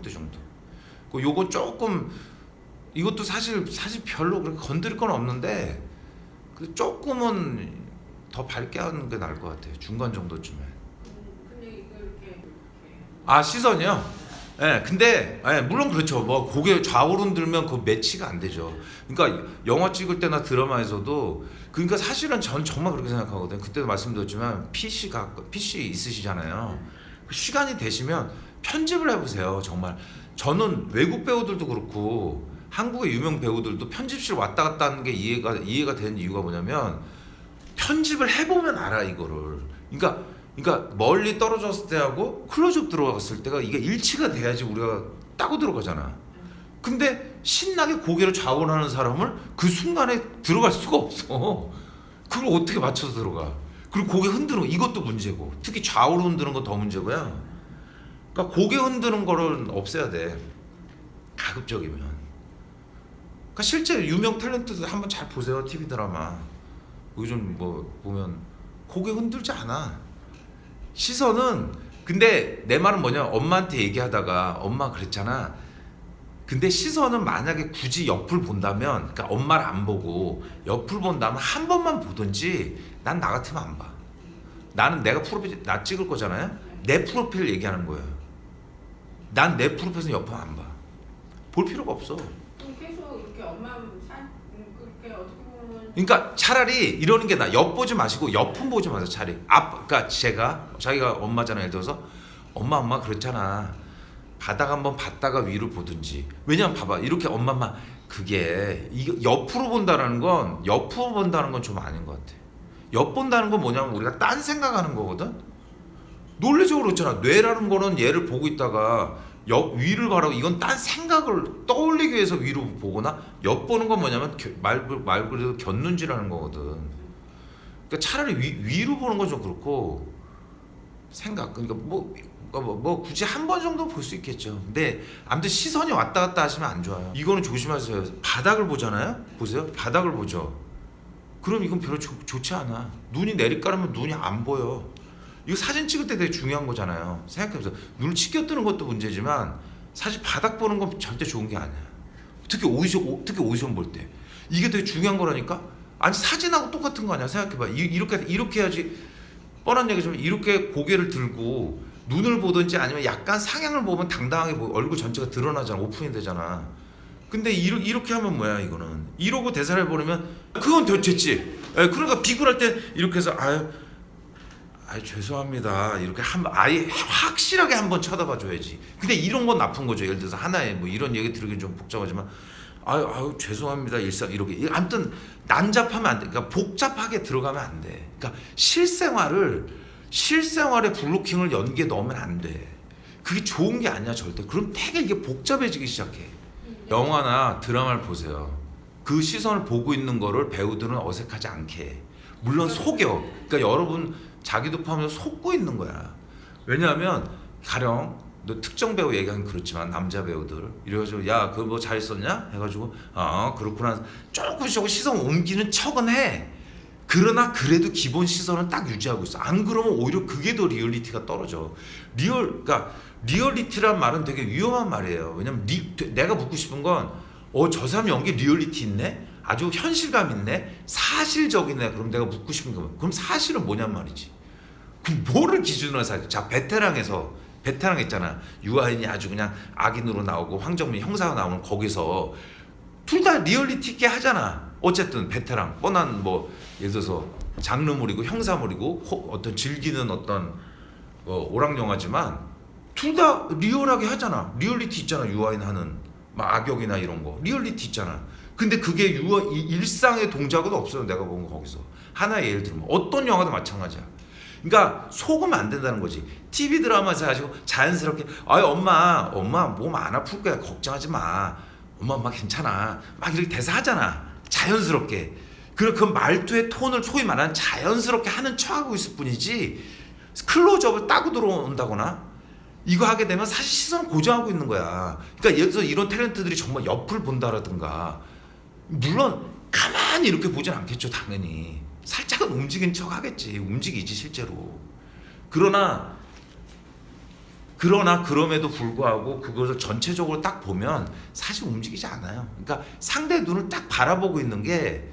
10% 정도. 요건 조금 이것도 사실 별로 그렇게 건드릴 건 없는데 그 조금은 더 밝게 하는 게 나을 것 같아요. 중간 정도쯤에. 근데 이거 이렇게 아, 시선이요? 예, 근데 물론 그렇죠. 뭐 고개 좌우로 흔들면 그 매치가 안 되죠. 그러니까 영화 찍을 때나 드라마에서도 그러니까 사실은 전 정말 그렇게 생각하거든요. 그때도 말씀드렸지만 PC 있으시잖아요. 시간이 되시면 편집을 해보세요. 정말 저는 외국 배우들도 그렇고 한국의 유명 배우들도 편집실 왔다 갔다 하는 게 이해가 되는 이유가 뭐냐면 편집을 해보면 알아 이거를. 그러니까 멀리 떨어졌을 때하고 클로즈업 들어갔을 때가 이게 일치가 돼야지 우리가 따고 들어가잖아. 근데 신나게 고개를 좌우하는 사람을 그 순간에 들어갈 수가 없어. 그걸 어떻게 맞춰서 들어가? 그리고 고개 흔드는 거 이것도 문제고, 특히 좌우로 흔드는 건 더 문제고요. 그러니까 고개 흔드는 거를 없애야 돼. 가급적이면. 그러니까 실제 유명 탤런트들 한번 잘 보세요. TV 드라마. 요즘 뭐 보면 고개 흔들지 않아. 시선은 근데 내 말은 뭐냐, 엄마한테 얘기하다가 엄마 그랬잖아. 근데 시선은 만약에 굳이 옆을 본다면, 그러니까 엄마를 안 보고 옆을 본다면 한 번만 보든지. 난 나 같으면 안 봐. 나는 내가 프로필 나 찍을 거잖아요. 내 프로필 얘기하는 거예요. 난 내 프로필에서 옆을 안 봐. 볼 필요가 없어. 그럼 계속 이렇게 엄마 그렇게 어떻게 보면 그러니까 차라리 이러는 게 나. 옆 보지 마시고 옆은 보지 마세요. 차라리 그러니까 자기가 엄마잖아. 예를 들어서 엄마 그렇잖아. 바닥 한번 봤다가 위를 보든지. 왜냐면 봐봐, 이렇게 엄마만 그게 이거 옆으로 본다는 건 좀 아닌 것 같아. 옆 본다는 건 뭐냐면 우리가 딴 생각하는 거거든. 논리적으로 그렇잖아. 뇌라는 거는 얘를 보고 있다가 위를 바라고, 이건 딴 생각을 떠올리기 위해서 위로 보거나, 옆 보는 건 뭐냐면 말 그대로 곁눈질하는 거거든. 그러니까 차라리 위로 보는 건 좀 그렇고, 그러니까 뭐 굳이 한 번 정도 볼 수 있겠죠. 근데 아무튼 시선이 왔다 갔다 하시면 안 좋아요. 이거는 조심하세요. 바닥을 보잖아요. 보세요. 바닥을 보죠. 그럼 이건 별로 좋지 않아. 눈이 내리깔으면 눈이 안 보여. 이거 사진 찍을 때 되게 중요한 거잖아요. 생각해보세요. 눈을 치켜뜨는 것도 문제지만 사실 바닥 보는 건 절대 좋은 게 아니야. 특히 오디션 볼 때 이게 되게 중요한 거라니까. 아니 사진하고 똑같은 거 아니야. 생각해봐. 이렇게 해야지. 뻔한 얘기지만 이렇게 고개를 들고 눈을 보든지 아니면 약간 상향을 보면 당당하게 얼굴 전체가 드러나잖아. 오픈이 되잖아. 근데 이렇게 하면 뭐야 이거는. 이러고 대사를 해버리면 그건 됐지. 그러니까 비굴할 때 이렇게 해서 아유 죄송합니다. 이렇게 아예 확실하게 한번 쳐다봐 줘야지. 근데 이런 건 나쁜 거죠. 예를 들어서 하나의 뭐 이런 얘기 들으긴 좀 복잡하지만 아유 죄송합니다. 일상 이렇게 아무튼 난잡하면 안 돼. 그러니까 복잡하게 들어가면 안 돼. 그러니까 실생활에 블로킹을 연기에 넣으면 안 돼. 그게 좋은 게 아니야 절대. 그럼 되게 이게 복잡해지기 시작해. 영화나 드라마를 보세요. 그 시선을 보고 있는 거를 배우들은 어색하지 않게 해. 물론 속여. 그러니까 여러분 자기도 포함해서 속고 있는 거야. 왜냐하면 가령 너 특정 배우 얘기하면 그렇지만 남자 배우들 이래가지고 야 그거 뭐 잘했었냐? 해가지고 그렇구나 조금씩 시선 옮기는 척은 해. 그러나 그래도 기본 시선은 딱 유지하고 있어. 안 그러면 오히려 그게 더 리얼리티가 떨어져. 그러니까 리얼리티란 말은 되게 위험한 말이에요. 왜냐면 내가 묻고 싶은 건 저 사람 연기 리얼리티 있네? 아주 현실감 있네? 사실적이네? 그럼 내가 묻고 싶은 건 그럼 사실은 뭐냔 말이지. 그럼 뭐를 기준으로 사실? 자, 베테랑 있잖아. 유아인이 아주 그냥 악인으로 나오고 황정민 형사가 나오는 거기서 둘 다 리얼리티 있게 하잖아. 어쨌든 베테랑 뻔한 뭐 예를 들어서 장르물이고 형사물이고 어떤 즐기는 어떤 오락영화지만 둘 다 리얼하게 하잖아. 리얼리티 있잖아. 유아인 하는 막 악역이나 이런 거 리얼리티 있잖아. 근데 그게 일상의 동작은 없어요. 내가 본 거 거기서 하나의 예를 들면 어떤 영화도 마찬가지야. 그러니까 속으면 안 된다는 거지. TV 드라마에서 가지고 자연스럽게 엄마 몸 안 아플 거야. 걱정하지 마. 엄마 괜찮아. 막 이렇게 대사하잖아. 자연스럽게. 그 말투의 톤을 소위 말하는 자연스럽게 하는 척하고 있을 뿐이지 클로즈업을 따고 들어온다거나 이거 하게 되면 사실 시선 고정하고 있는 거야. 그러니까 예를 들어서 이런 탤런트들이 정말 옆을 본다라든가 물론 가만히 이렇게 보진 않겠죠. 당연히 살짝은 움직인 척 하겠지. 움직이지 실제로. 그러나 그러나 그럼에도 불구하고 그것을 전체적으로 딱 보면 사실 움직이지 않아요. 그러니까 상대 눈을 딱 바라보고 있는 게